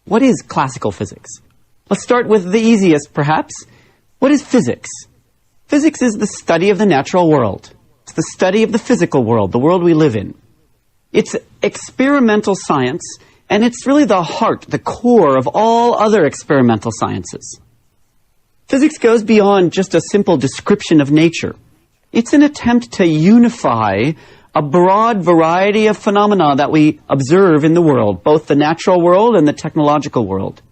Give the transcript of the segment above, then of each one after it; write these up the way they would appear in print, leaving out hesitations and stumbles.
What is classical physics? Let's start with the easiest, perhaps. What is physics? Physics is the study of the natural world. It's the study of the physical world, the world we live in. It's experimental science, and it's really the heart, the core of all other experimental sciences. Physics goes beyond just a simple description of nature. It's an attempt to unify a broad variety of phenomena that we observe in the world, both the natural world and the technological world.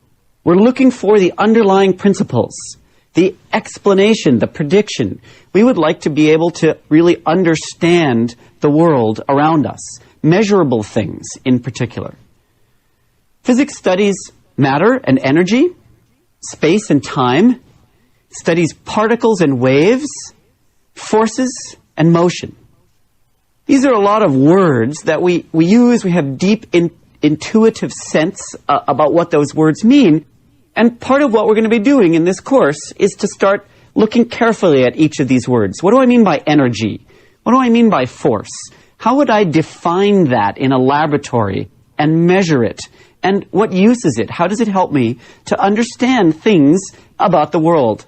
We're looking for the underlying principles, the explanation, the prediction. We would like to be able to really understand the world around us, measurable things in particular. Physics studies matter and energy, space and time, studies particles and waves, forces and motion. These are a lot of words that we use. We have deep intuitive sense about what those words mean. And part of what we're going to be doing in this course is to start looking carefully at each of these words. What do I mean by energy? What do I mean by force? How would I define that in a laboratory and measure it? And what use is it? How does it help me to understand things about the world?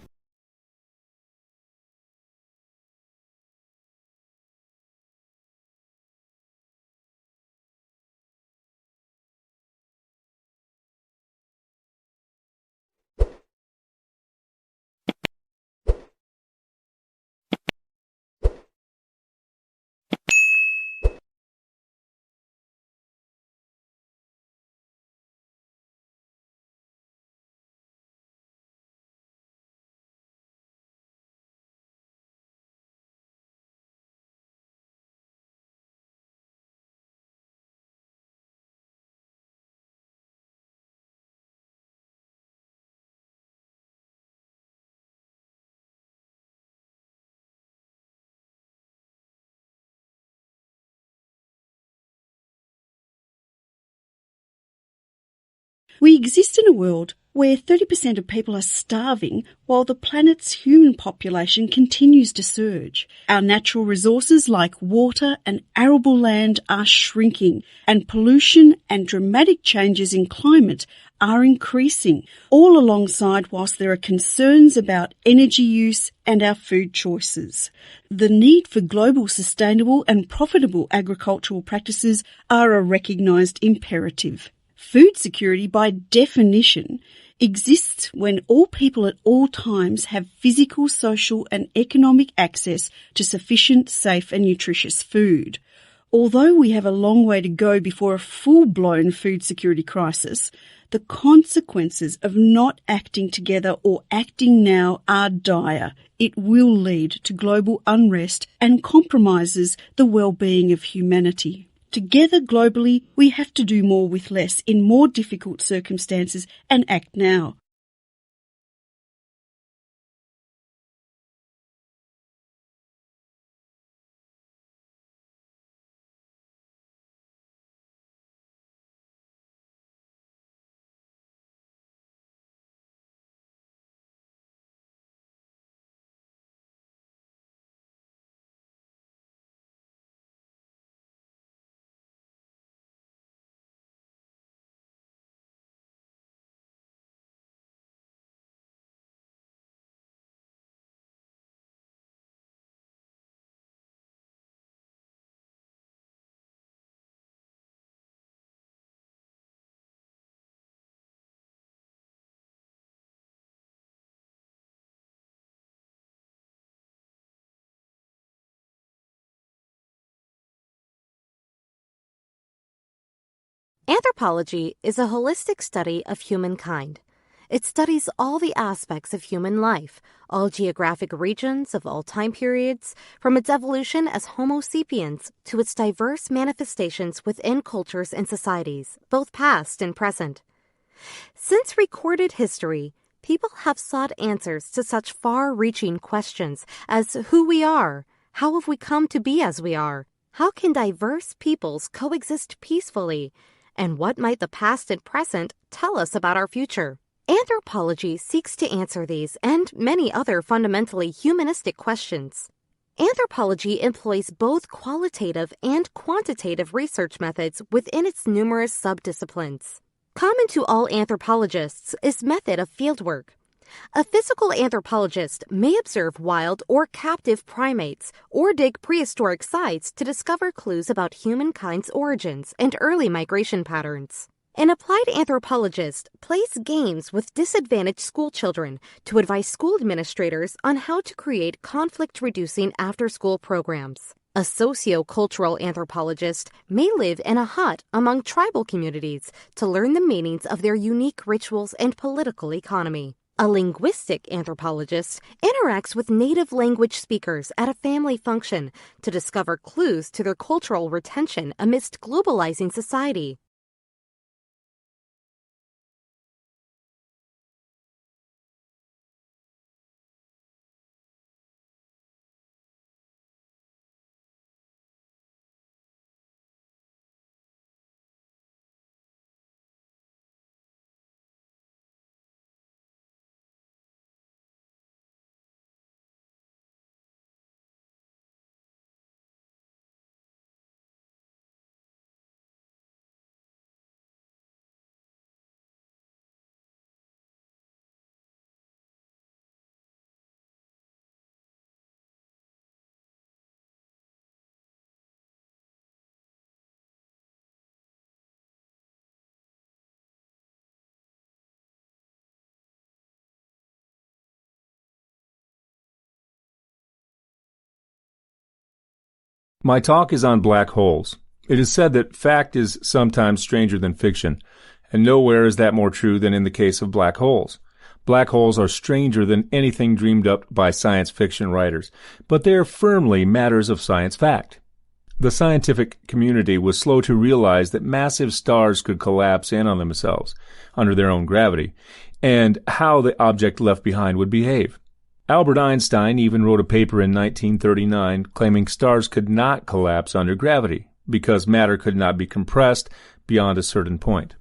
We exist in a world where 30% of people are starving while the planet's human population continues to surge. Our natural resources like water and arable land are shrinking, and pollution and dramatic changes in climate are increasing, all alongside whilst there are concerns about energy use and our food choices. The need for global sustainable and profitable agricultural practices are a recognised imperative. Food security, by definition, exists when all people at all times have physical, social and economic access to sufficient, safe and nutritious food. Although we have a long way to go before a full-blown food security crisis, the consequences of not acting together or acting now are dire. It will lead to global unrest and compromises the well-being of humanity. Together globally, we have to do more with less in more difficult circumstances and act now. Anthropology is a holistic study of humankind. It studies all the aspects of human life, all geographic regions of all time periods, from its evolution as Homo sapiens to its diverse manifestations within cultures and societies, both past and present. Since recorded history, people have sought answers to such far-reaching questions as who we are, how have we come to be as we are, how can diverse peoples coexist peacefully, and what might the past and present tell us about our future? Anthropology seeks to answer these and many other fundamentally humanistic questions. Anthropology employs both qualitative and quantitative research methods within its numerous subdisciplines. Common to all anthropologists is method of fieldwork. A physical anthropologist may observe wild or captive primates or dig prehistoric sites to discover clues about humankind's origins and early migration patterns. An applied anthropologist plays games with disadvantaged schoolchildren to advise school administrators on how to create conflict-reducing after-school programs. A sociocultural anthropologist may live in a hut among tribal communities to learn the meanings of their unique rituals and political economy. A linguistic anthropologist interacts with native language speakers at a family function to discover clues to their cultural retention amidst globalizing society. My talk is on black holes. It is said that fact is sometimes stranger than fiction, and nowhere is that more true than in the case of black holes. Black holes are stranger than anything dreamed up by science fiction writers, but they are firmly matters of science fact. The scientific community was slow to realize that massive stars could collapse in on themselves under their own gravity, and how the object left behind would behave. Albert Einstein even wrote a paper in 1939 claiming stars could not collapse under gravity because matter could not be compressed beyond a certain point.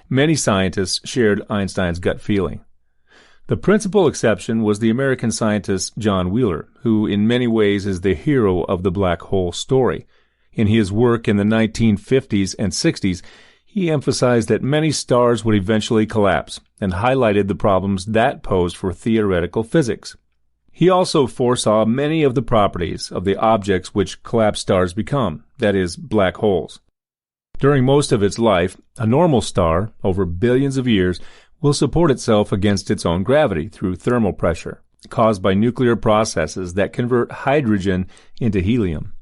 Many scientists shared Einstein's gut feeling. The principal exception was the American scientist John Wheeler, who in many ways is the hero of the black hole story. In his work in the 1950s and 60s, he emphasized that many stars would eventually collapse and highlighted the problems that posed for theoretical physics. He also foresaw many of the properties of the objects which collapsed stars become, that is, black holes. During most of its life, a normal star, over billions of years, will support itself against its own gravity through thermal pressure, caused by nuclear processes that convert hydrogen into helium.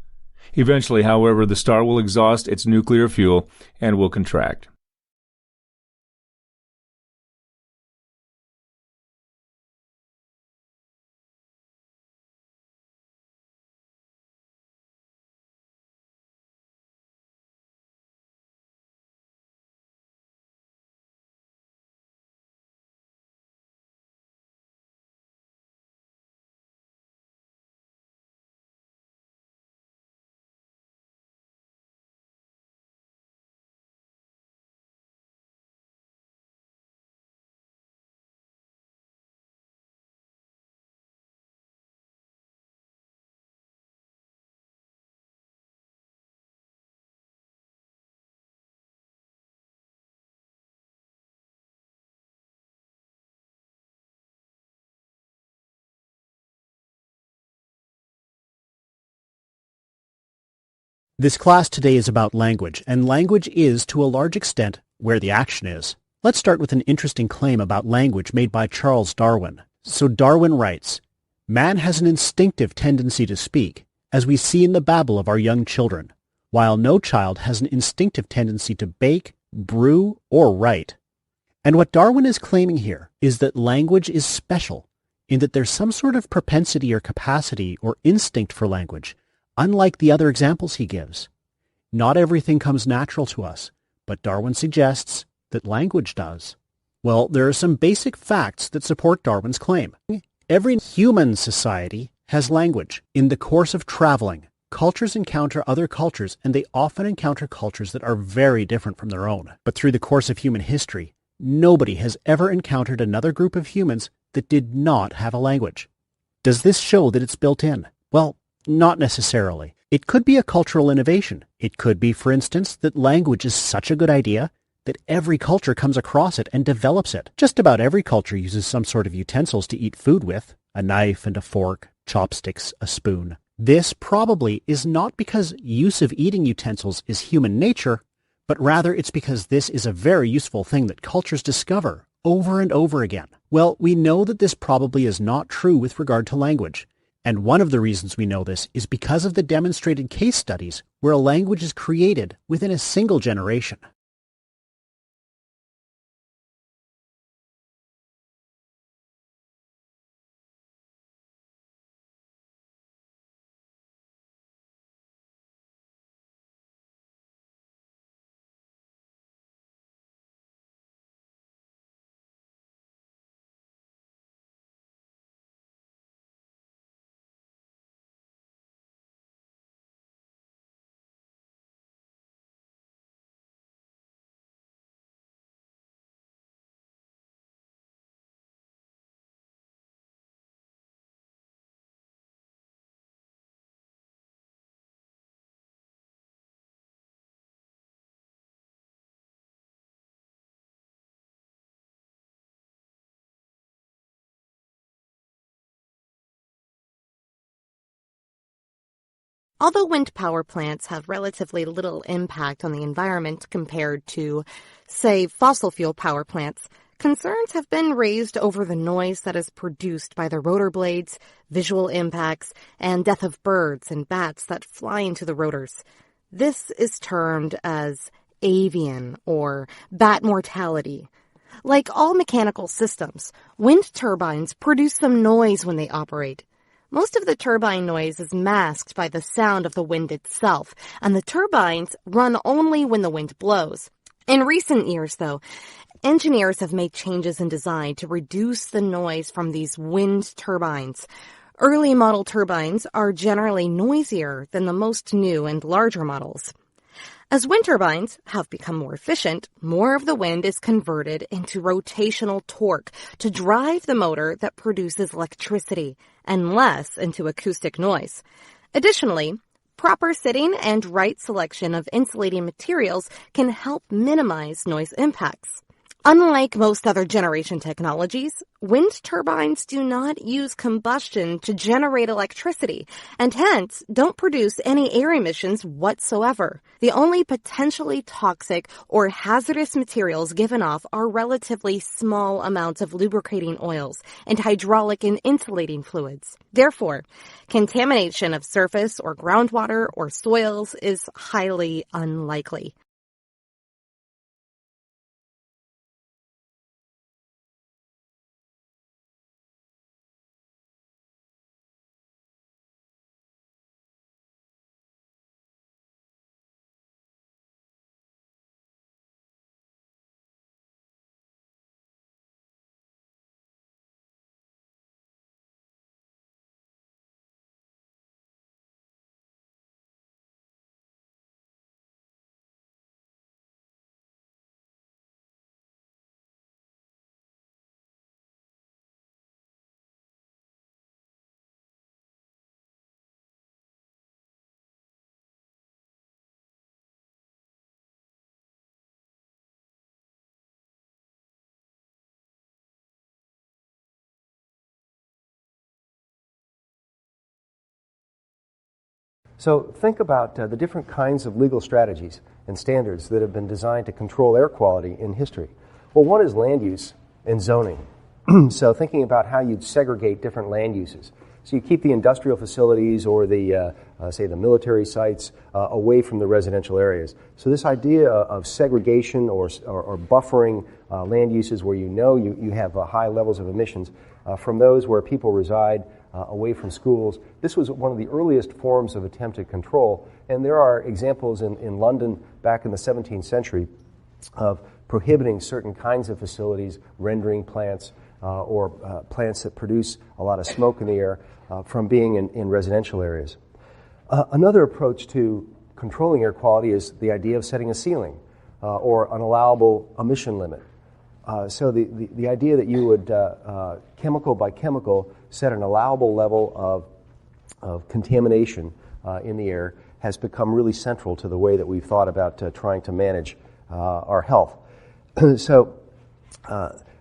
Eventually, however, the star will exhaust its nuclear fuel and will contract. This class today is about language, and language is, to a large extent, where the action is. Let's start with an interesting claim about language made by Charles Darwin. So Darwin writes, "Man has an instinctive tendency to speak, as we see in the babble of our young children, while no child has an instinctive tendency to bake, brew, or write." And what Darwin is claiming here is that language is special, in that there's some sort of propensity or capacity or instinct for language, unlike the other examples he gives. Not everything comes natural to us, but Darwin suggests that language does. Well, there are some basic facts that support Darwin's claim. Every human society has language. In the course of traveling, cultures encounter other cultures, and they often encounter cultures that are very different from their own. But through the course of human history, nobody has ever encountered another group of humans that did not have a language. Does this show that it's built in? Well, not necessarily. It could be a cultural innovation. It could be, for instance, that language is such a good idea that every culture comes across it and develops it. Just about every culture uses some sort of utensils to eat food with, a knife and a fork, chopsticks, a spoon. This probably is not because use of eating utensils is human nature, but rather it's because this is a very useful thing that cultures discover over and over again. Well, we know that this probably is not true with regard to language. And one of the reasons we know this is because of the demonstrated case studies where a language is created within a single generation. Although wind power plants have relatively little impact on the environment compared to, say, fossil fuel power plants, concerns have been raised over the noise that is produced by the rotor blades, visual impacts, and death of birds and bats that fly into the rotors. This is termed as avian or bat mortality. Like all mechanical systems, wind turbines produce some noise when they operate. Most of the turbine noise is masked by the sound of the wind itself, and the turbines run only when the wind blows. In recent years, though, engineers have made changes in design to reduce the noise from these wind turbines. Early model turbines are generally noisier than the most new and larger models. As wind turbines have become more efficient, more of the wind is converted into rotational torque to drive the motor that produces electricity, and less into acoustic noise. Additionally, proper sitting and right selection of insulating materials can help minimize noise impacts. Unlike most other generation technologies, wind turbines do not use combustion to generate electricity and hence don't produce any air emissions whatsoever. The only potentially toxic or hazardous materials given off are relatively small amounts of lubricating oils and hydraulic and insulating fluids. Therefore, contamination of surface or groundwater or soils is highly unlikely. So think about the different kinds of legal strategies and standards that have been designed to control air quality in history. Well, one is land use and zoning. So thinking about how you'd segregate different land uses. So you keep the industrial facilities or the, say, the military sites away from the residential areas. So this idea of segregation or buffering land uses where you have high levels of emissions from those where people reside away from schools. This was one of the earliest forms of attempted control, and there are examples in London back in the 17th century of prohibiting certain kinds of facilities, rendering plants, or plants that produce a lot of smoke in the air from being in residential areas. Another approach to controlling air quality is the idea of setting a ceiling or an allowable emission limit. So the idea that you would, chemical by chemical, set an allowable level of contamination in the air has become really central to the way that we've thought about trying to manage our health. So,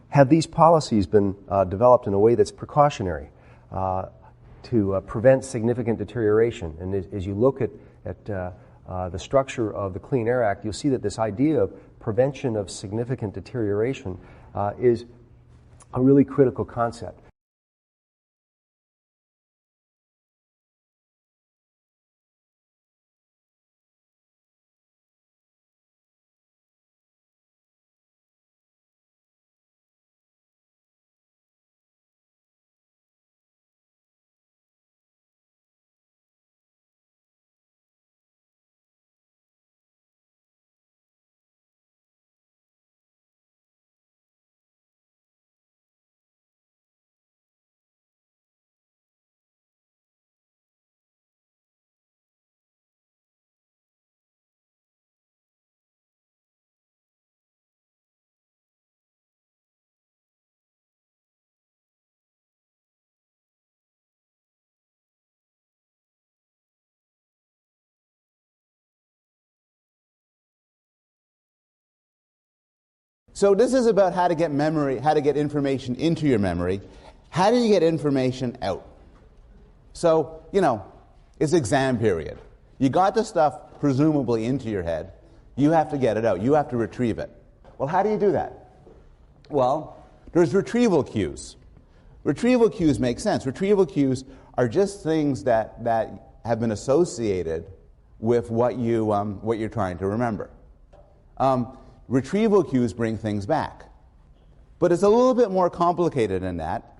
have these policies been developed in a way that's precautionary to prevent significant deterioration? And as you look at the structure of the Clean Air Act, you'll see that this idea of prevention of significant deterioration is a really critical concept. So this is about how to get memory, how to get information into your memory. How do you get information out? So, it's exam period. You got the stuff presumably into your head. You have to get it out. You have to retrieve it. Well, how do you do that? Well, there's retrieval cues. Retrieval cues make sense. Retrieval cues are just things that have been associated with what you're trying to remember. Retrieval cues bring things back. But it's a little bit more complicated than that.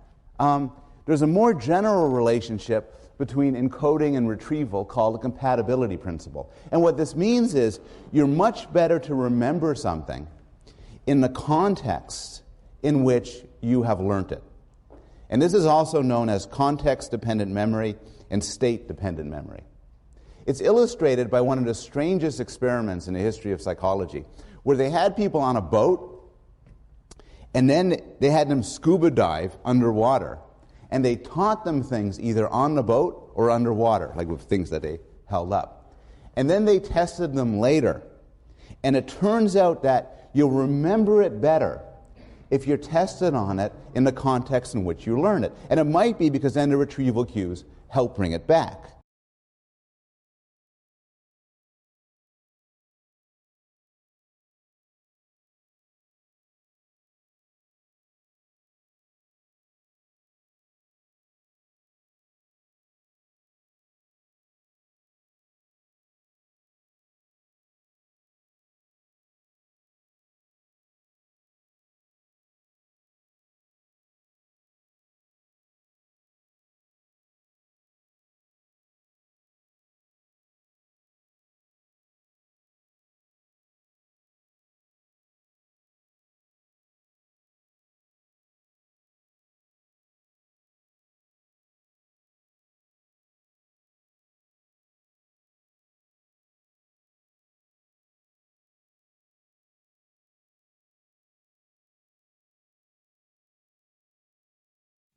There's a more general relationship between encoding and retrieval called the compatibility principle. And what this means is you're much better to remember something in the context in which you have learnt it. And this is also known as context-dependent memory and state-dependent memory. It's illustrated by one of the strangest experiments in the history of psychology, where they had people on a boat, and then they had them scuba dive underwater, and they taught them things either on the boat or underwater, like with things that they held up. And then they tested them later, and it turns out that you'll remember it better if you're tested on it in the context in which you learn it. And it might be because then the retrieval cues help bring it back.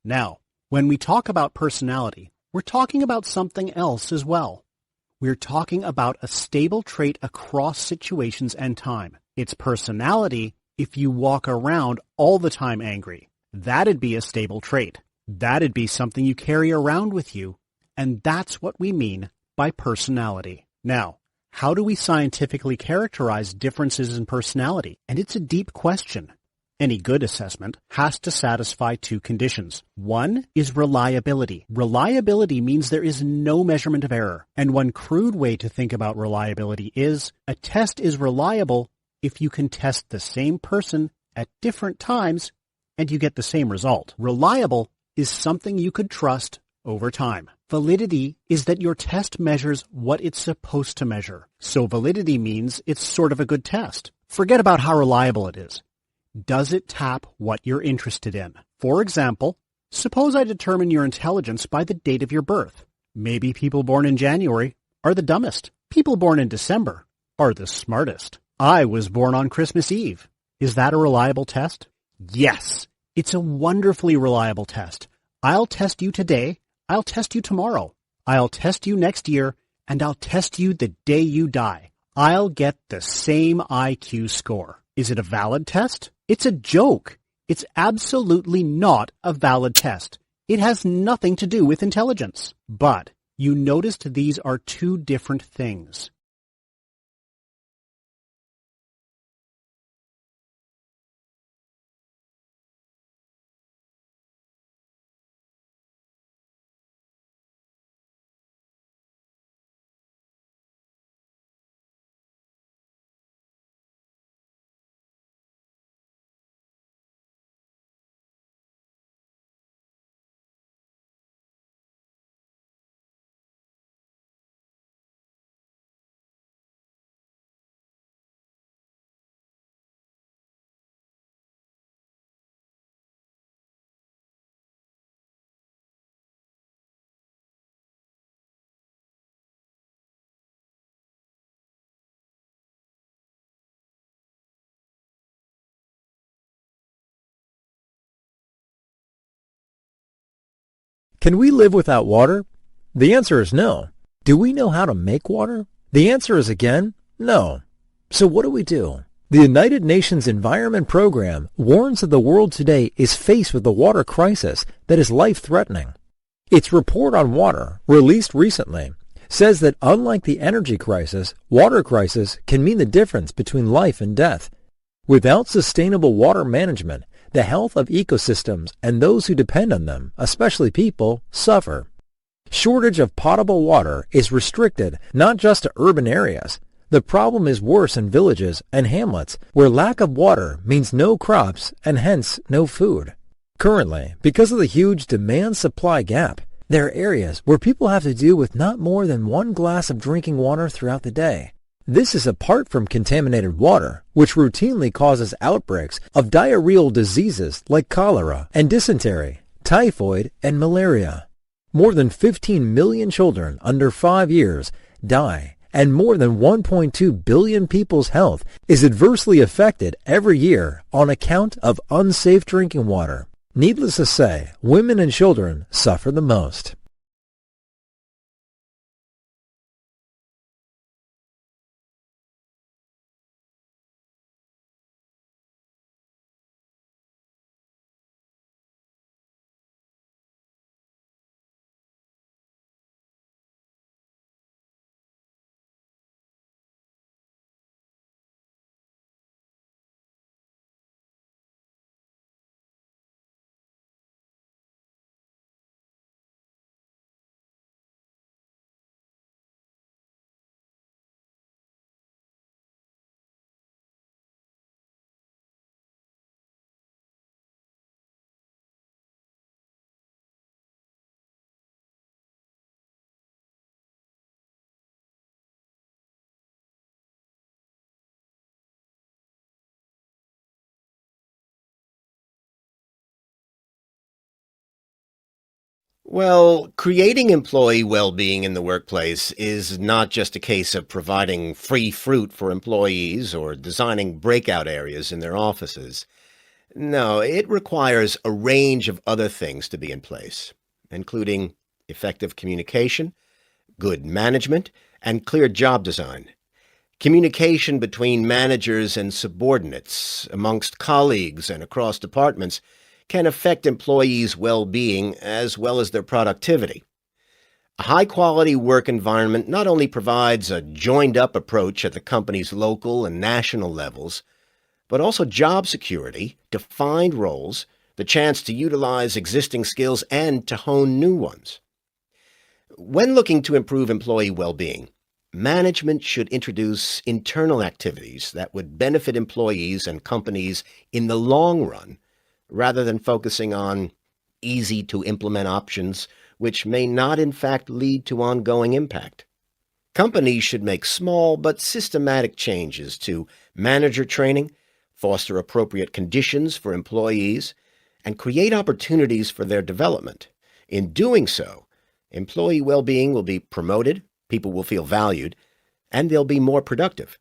Now, when we talk about personality, we're talking about something else as well. We're talking about a stable trait across situations and time. It's personality if you walk around all the time angry. That'd be a stable trait. That'd be something you carry around with you, and that's what we mean by personality. Now, how do we scientifically characterize differences in personality? And it's a deep question. Any good assessment has to satisfy two conditions. One is reliability. Reliability means there is no measurement of error. And one crude way to think about reliability is a test is reliable if you can test the same person at different times and you get the same result. Reliable is something you could trust over time. Validity is that your test measures what it's supposed to measure. So validity means it's sort of a good test. Forget about how reliable it is. Does it tap what you're interested in? For example, suppose I determine your intelligence by the date of your birth. Maybe people born in January are the dumbest. People born in December are the smartest. I was born on Christmas Eve. Is that a reliable test? Yes, it's a wonderfully reliable test. I'll test you today. I'll test you tomorrow. I'll test you next year, and I'll test you the day you die. I'll get the same IQ score. Is it a valid test? It's a joke. It's absolutely not a valid test. It has nothing to do with intelligence. But you noticed these are two different things. Can we live without water? The answer is no. Do we know how to make water? The answer is again, no. So what do we do? The United Nations Environment Program warns that the world today is faced with a water crisis that is life-threatening. Its report on water, released recently, says that unlike the energy crisis, water crisis can mean the difference between life and death. Without sustainable water management, the health of ecosystems and those who depend on them, especially people, suffer. Shortage of potable water is restricted not just to urban areas. The problem is worse in villages and hamlets where lack of water means no crops and hence no food. Currently, because of the huge demand-supply gap, there are areas where people have to deal with not more than one glass of drinking water throughout the day. This is apart from contaminated water, which routinely causes outbreaks of diarrheal diseases like cholera and dysentery, typhoid, and malaria. More than 15 million children under 5 years die, and more than 1.2 billion people's health is adversely affected every year on account of unsafe drinking water. Needless to say, women and children suffer the most. Well, creating employee well-being in the workplace is not just a case of providing free fruit for employees or designing breakout areas in their offices. No, it requires a range of other things to be in place, including effective communication, good management, and clear job design. Communication between managers and subordinates, amongst colleagues and across departments, can affect employees' well-being as well as their productivity. A high-quality work environment not only provides a joined-up approach at the company's local and national levels, but also job security, defined roles, the chance to utilize existing skills and to hone new ones. When looking to improve employee well-being, management should introduce internal activities that would benefit employees and companies in the long run, rather than focusing on easy-to-implement options which may not in fact lead to ongoing impact. Companies should make small but systematic changes to manager training, foster appropriate conditions for employees, and create opportunities for their development. In doing so, employee well-being will be promoted, people will feel valued, and they'll be more productive.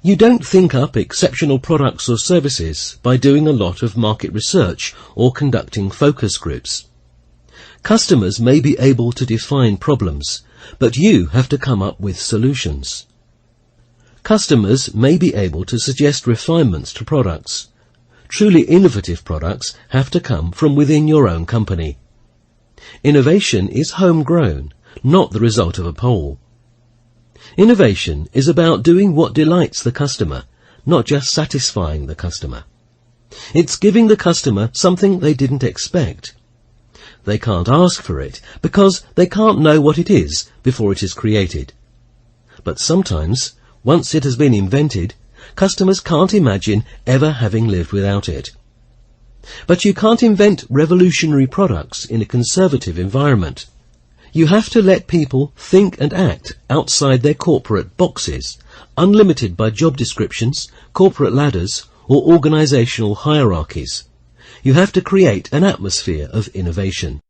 You don't think up exceptional products or services by doing a lot of market research or conducting focus groups. Customers may be able to define problems, but you have to come up with solutions. Customers may be able to suggest refinements to products. Truly innovative products have to come from within your own company. Innovation is homegrown, not the result of a poll. Innovation is about doing what delights the customer, not just satisfying the customer. It's giving the customer something they didn't expect. They can't ask for it because they can't know what it is before it is created. But sometimes, once it has been invented, customers can't imagine ever having lived without it. But you can't invent revolutionary products in a conservative environment. You have to let people think and act outside their corporate boxes, unlimited by job descriptions, corporate ladders, or organizational hierarchies. You have to create an atmosphere of innovation.